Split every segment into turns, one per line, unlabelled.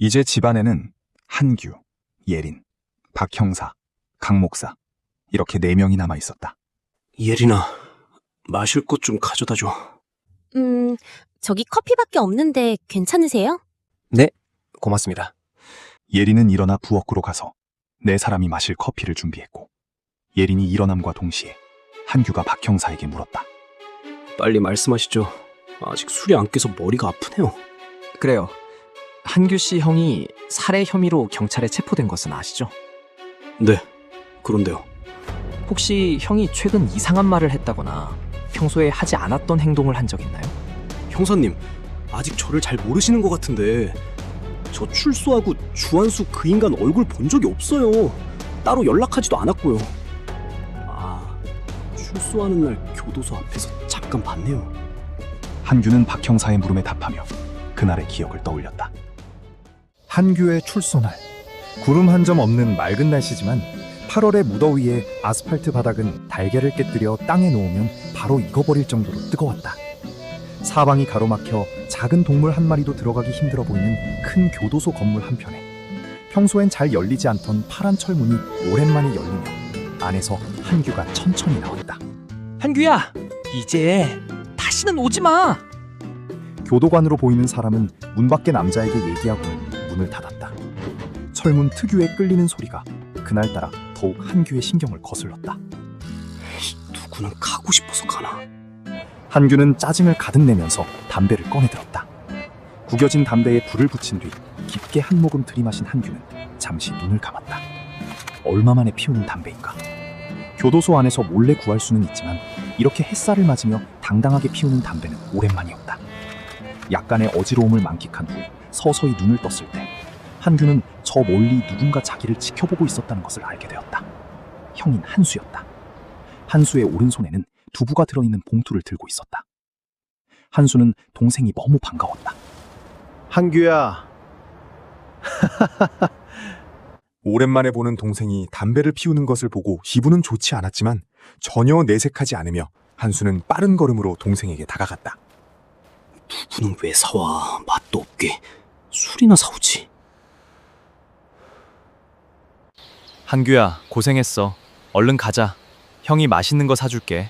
이제 집안에는 한규, 예린, 박 형사, 강 목사 이렇게 4명이 남아 있었다.
예린아, 마실 것 좀 가져다 줘.
저기 커피밖에 없는데 괜찮으세요?
네, 고맙습니다.
예린은 일어나 부엌으로 가서 4사람이 마실 커피를 준비했고, 예린이 일어남과 동시에 한규가 박 형사에게 물었다.
빨리 말씀하시죠. 아직 술이 안 깨서 머리가 아프네요.
그래요. 한규 씨 형이 살해 혐의로 경찰에 체포된 것은 아시죠?
네, 그런데요.
혹시 형이 최근 이상한 말을 했다거나 평소에 하지 않았던 행동을 한 적 있나요?
형사님, 아직 저를 잘 모르시는 것 같은데 저 출소하고 주한수 그 인간 얼굴 본 적이 없어요. 따로 연락하지도 않았고요. 출소하는 날 교도소 앞에서 잠깐 봤네요.
한규는 박 형사의 물음에 답하며 그날의 기억을 떠올렸다.
한규의 출소날. 구름 한 점 없는 맑은 날씨지만 8월의 무더위에 아스팔트 바닥은 달걀을 깨뜨려 땅에 놓으면 바로 익어버릴 정도로 뜨거웠다. 사방이 가로막혀 작은 동물 한 마리도 들어가기 힘들어 보이는 큰 교도소 건물 한편에 평소엔 잘 열리지 않던 파란 철문이 오랜만에 열리며 안에서 한규가 천천히 나왔다.
한규야, 이제 다시는 오지 마.
교도관으로 보이는 사람은 문 밖의 남자에게 얘기하고 문을 닫았다. 철문 특유의 끌리는 소리가 그날따라 더욱 한규의 신경을 거슬렀다.
누구는 가고 싶어서 가나.
한규는 짜증을 가득 내면서 담배를 꺼내들었다. 구겨진 담배에 불을 붙인 뒤 깊게 한 모금 들이마신 한규는 잠시 눈을 감았다. 얼마 만에 피우는 담배인가? 교도소 안에서 몰래 구할 수는 있지만 이렇게 햇살을 맞으며 당당하게 피우는 담배는 오랜만이었다. 약간의 어지러움을 만끽한 후 서서히 눈을 떴을 때 한규는 저 멀리 누군가 자기를 지켜보고 있었다는 것을 알게 되었다. 형인 한수였다. 한수의 오른손에는 두부가 들어있는 봉투를 들고 있었다. 한수는 동생이 너무 반가웠다.
한규야.
오랜만에 보는 동생이 담배를 피우는 것을 보고 기분은 좋지 않았지만 전혀 내색하지 않으며 한수는 빠른 걸음으로 동생에게 다가갔다.
두부는 왜 사와? 맛도 없게. 술이나 사오지.
한규야, 고생했어. 얼른 가자. 형이 맛있는 거 사줄게.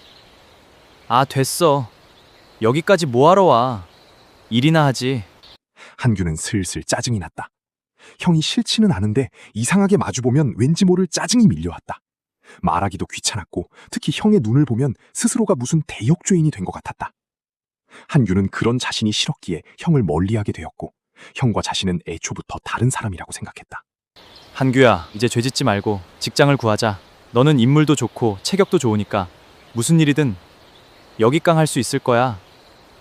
아, 됐어. 여기까지 뭐하러 와. 일이나 하지.
한규는 슬슬 짜증이 났다. 형이 싫지는 않은데 이상하게 마주보면 왠지 모를 짜증이 밀려왔다. 말하기도 귀찮았고 특히 형의 눈을 보면 스스로가 무슨 대역죄인이 된 것 같았다. 한규는 그런 자신이 싫었기에 형을 멀리하게 되었고 형과 자신은 애초부터 다른 사람이라고 생각했다.
한규야, 이제 죄짓지 말고 직장을 구하자. 너는 인물도 좋고 체격도 좋으니까 무슨 일이든 여기깡 할 수 있을 거야.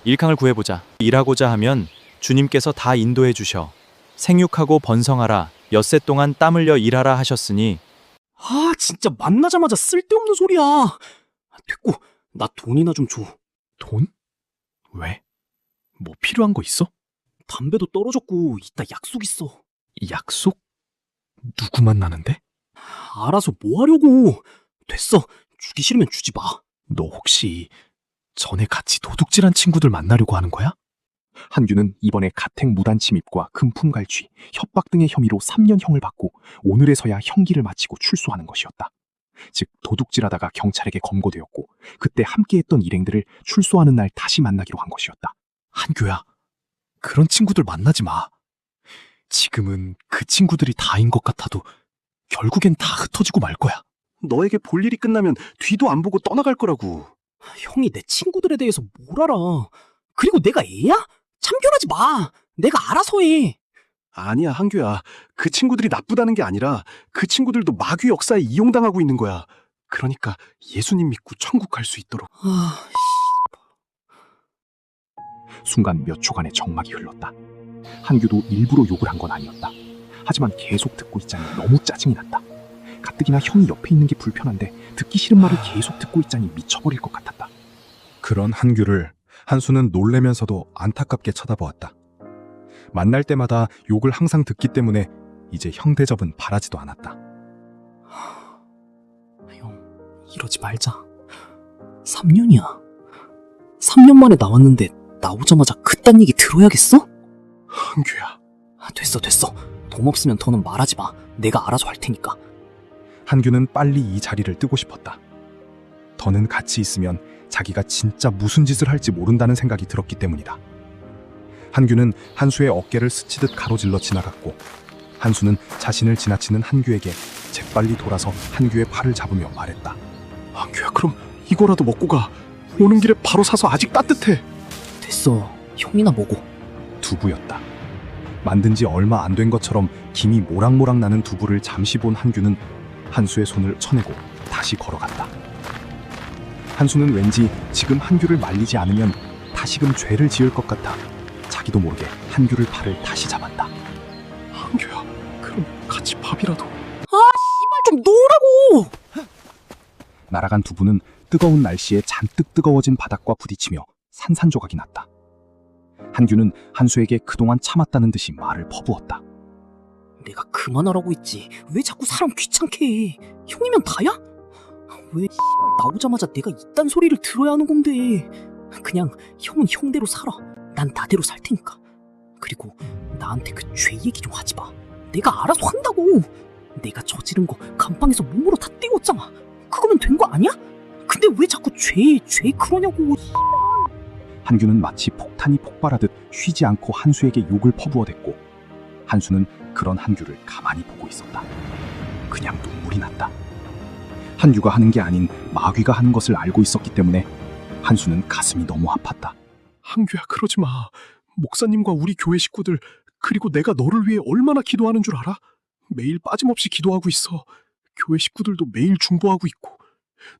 일캉을 구해보자. 일하고자 하면 주님께서 다 인도해 주셔. 생육하고 번성하라. 엿새 동안 땀 흘려 일하라 하셨으니.
진짜 만나자마자 쓸데없는 소리야. 됐고, 나 돈이나 좀 줘.
돈? 왜? 뭐 필요한 거 있어?
담배도 떨어졌고 이따 약속 있어.
약속? 누구 만나는데?
알아서 뭐 하려고. 됐어. 주기 싫으면 주지 마.
너 혹시 전에 같이 도둑질한 친구들 만나려고 하는 거야? 한규는 이번에 가택 무단 침입과 금품 갈취, 협박 등의 혐의로 3년형을 받고 오늘에서야 형기를 마치고 출소하는 것이었다. 즉 도둑질하다가 경찰에게 검거되었고 그때 함께했던 일행들을 출소하는 날 다시 만나기로 한 것이었다. 한규야, 그런 친구들 만나지 마. 지금은 그 친구들이 다인 것 같아도 결국엔 다 흩어지고 말 거야.
너에게 볼 일이 끝나면 뒤도 안 보고 떠나갈 거라고.
형이 내 친구들에 대해서 뭘 알아. 그리고 내가 애야? 참견하지 마. 내가 알아서 해.
아니야, 한규야. 그 친구들이 나쁘다는 게 아니라 그 친구들도 마귀 역사에 이용당하고 있는 거야. 그러니까 예수님 믿고 천국 갈 수 있도록.
순간 몇 초간의 정막이 흘렀다. 한규도 일부러 욕을 한 건 아니었다. 하지만 계속 듣고 있자니 너무 짜증이 났다. 가뜩이나 형이 옆에 있는 게 불편한데 듣기 싫은 말을 계속 듣고 있자니 미쳐버릴 것 같았다.
그런 한규를 한수는 놀래면서도 안타깝게 쳐다보았다. 만날 때마다 욕을 항상 듣기 때문에 이제 형 대접은 바라지도 않았다.
형, 이러지 말자. 3년이야. 3년 만에 나왔는데 나오자마자 그딴 얘기 들어야겠어?
한규야.
됐어. 돈 없으면 더는 말하지 마. 내가 알아서 할 테니까.
한규는 빨리 이 자리를 뜨고 싶었다. 더는 같이 있으면 자기가 진짜 무슨 짓을 할지 모른다는 생각이 들었기 때문이다. 한규는 한수의 어깨를 스치듯 가로질러 지나갔고 한수는 자신을 지나치는 한규에게 재빨리 돌아서 한규의 팔을 잡으며 말했다.
한규야, 그럼 이거라도 먹고 가. 오는 길에 바로 사서 아직 따뜻해.
됐어. 형이나 먹어.
두부였다. 만든 지 얼마 안 된 것처럼 김이 모락모락 나는 두부를 잠시 본 한규는 한수의 손을 쳐내고 다시 걸어갔다. 한수는 왠지 지금 한규를 말리지 않으면 다시금 죄를 지을 것 같아 자기도 모르게 한규를 팔을 다시 잡았다.
한규야, 그럼 같이 밥이라도.
좀 놓으라고!
날아간 두부는 뜨거운 날씨에 잔뜩 뜨거워진 바닥과 부딪히며 산산조각이 났다. 한규는 한수에게 그동안 참았다는 듯이 말을 퍼부었다.
내가 그만하라고 했지. 왜 자꾸 사람 귀찮게 해? 형이면 다야? 왜 나오자마자 내가 이딴 소리를 들어야 하는 건데. 그냥 형은 형대로 살아. 난 나대로 살 테니까. 그리고 나한테 그 죄 얘기 좀 하지 마. 내가 알아서 한다고. 내가 저지른 거 감방에서 몸으로 다 떼웠잖아. 그거면 된 거 아니야? 근데 왜 자꾸 죄 그러냐고.
한규는 마치 폭탄이 폭발하듯 쉬지 않고 한수에게 욕을 퍼부어댔고 한수는 그런 한규를 가만히 보고 있었다. 그냥 눈물이 났다. 한규가 하는 게 아닌 마귀가 하는 것을 알고 있었기 때문에 한수는 가슴이 너무 아팠다.
한규야, 그러지 마. 목사님과 우리 교회 식구들, 그리고 내가 너를 위해 얼마나 기도하는 줄 알아? 매일 빠짐없이 기도하고 있어. 교회 식구들도 매일 중보하고 있고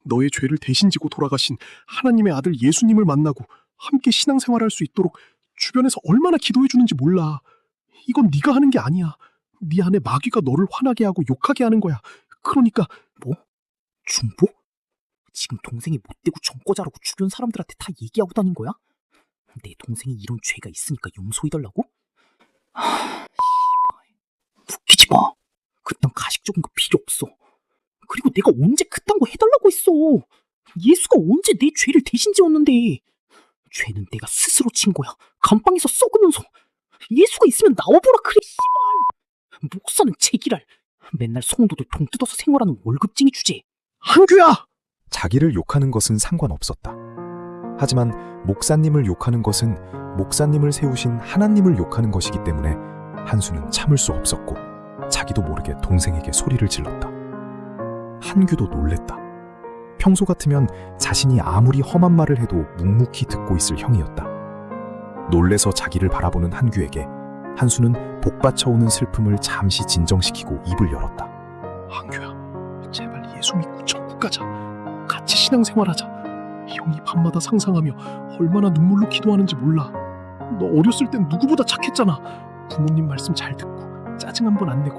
너의 죄를 대신 지고 돌아가신 하나님의 아들 예수님을 만나고 함께 신앙생활할 수 있도록 주변에서 얼마나 기도해 주는지 몰라. 이건 네가 하는 게 아니야. 네 안에 마귀가 너를 화나게 하고 욕하게 하는 거야. 그러니까.
뭐? 중보? 지금 동생이 못되고 정꼬자라고 주변 사람들한테 다 얘기하고 다닌 거야? 내 동생이 이런 죄가 있으니까 용서해달라고? 웃기지 마. 그딴 가식적인 거 필요 없어. 그리고 내가 언제 그딴 거 해달라고 했어. 예수가 언제 내 죄를 대신 지었는데. 죄는 내가 스스로 친 거야. 감방에서 썩으면서. 예수가 있으면 나와보라 그래 씨발. 목사는 제기랄. 맨날 성도들 돈 뜯어서 생활하는 월급쟁이 주제.
한규야!
자기를 욕하는 것은 상관없었다. 하지만 목사님을 욕하는 것은 목사님을 세우신 하나님을 욕하는 것이기 때문에 한수는 참을 수 없었고 자기도 모르게 동생에게 소리를 질렀다. 한규도 놀랬다. 평소 같으면 자신이 아무리 험한 말을 해도 묵묵히 듣고 있을 형이었다. 놀래서 자기를 바라보는 한규에게 한수는 복받쳐오는 슬픔을 잠시 진정시키고 입을 열었다.
한규야, 제발 예수 믿고 천국 가자. 같이 신앙생활하자. 형이 밤마다 상상하며 얼마나 눈물로 기도하는지 몰라. 너 어렸을 땐 누구보다 착했잖아. 부모님 말씀 잘 듣고 짜증 한 번 안 내고.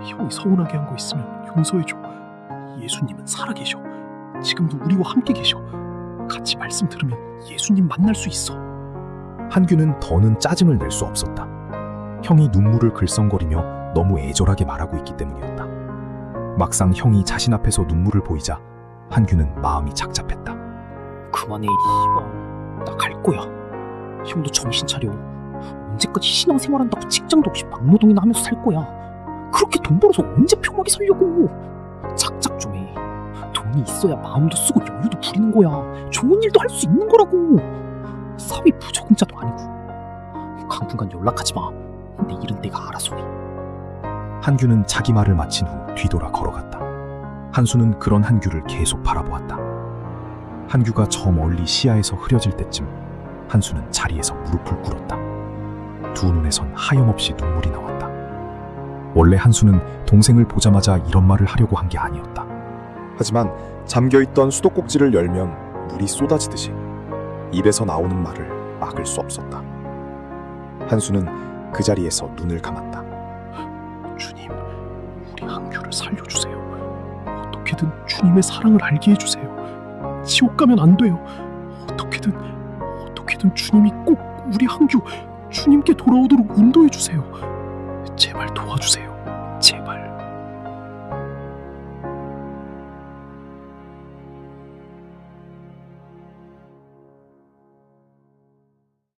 형이 서운하게 한 거 있으면 용서해줘. 예수님은 살아계셔. 지금도 우리와 함께 계셔. 같이 말씀 들으면 예수님 만날 수 있어.
한규는 더는 짜증을 낼 수 없었다. 형이 눈물을 글썽거리며 너무 애절하게 말하고 있기 때문이었다. 막상 형이 자신 앞에서 눈물을 보이자 한규는 마음이 착잡했다.
그만해 씨발. 나 갈 거야. 형도 정신 차려. 언제까지 신앙생활한다고 직장도 없이 막노동이나 하면서 살 거야. 그렇게 돈 벌어서 언제 편하게 살려고. 작작 좀 해. 돈이 있어야 마음도 쓰고 여유도 부리는 거야. 좋은 일도 할 수 있는 거라고. 사회 부적응자도 아니고. 당분간 연락하지 마. 내 일은 내가 알아서 해.
한규는 자기 말을 마친 후 뒤돌아 걸어갔다. 한수는 그런 한규를 계속 바라보았다. 한규가 저 멀리 시야에서 흐려질 때쯤 한수는 자리에서 무릎을 꿇었다. 두 눈에선 하염없이 눈물이 나왔다. 원래 한수는 동생을 보자마자 이런 말을 하려고 한 게 아니었다. 하지만 잠겨있던 수도꼭지를 열면 물이 쏟아지듯이 입에서 나오는 말을 막을 수 없었다. 한수는 그 자리에서 눈을 감았다.
주님, 우리 한규를 살려주세요. 어떻게든 주님의 사랑을 알게 해주세요. 지옥 가면 안 돼요. 어떻게든 주님이 꼭 우리 한규 주님께 돌아오도록 인도해주세요. 제발 도와주세요.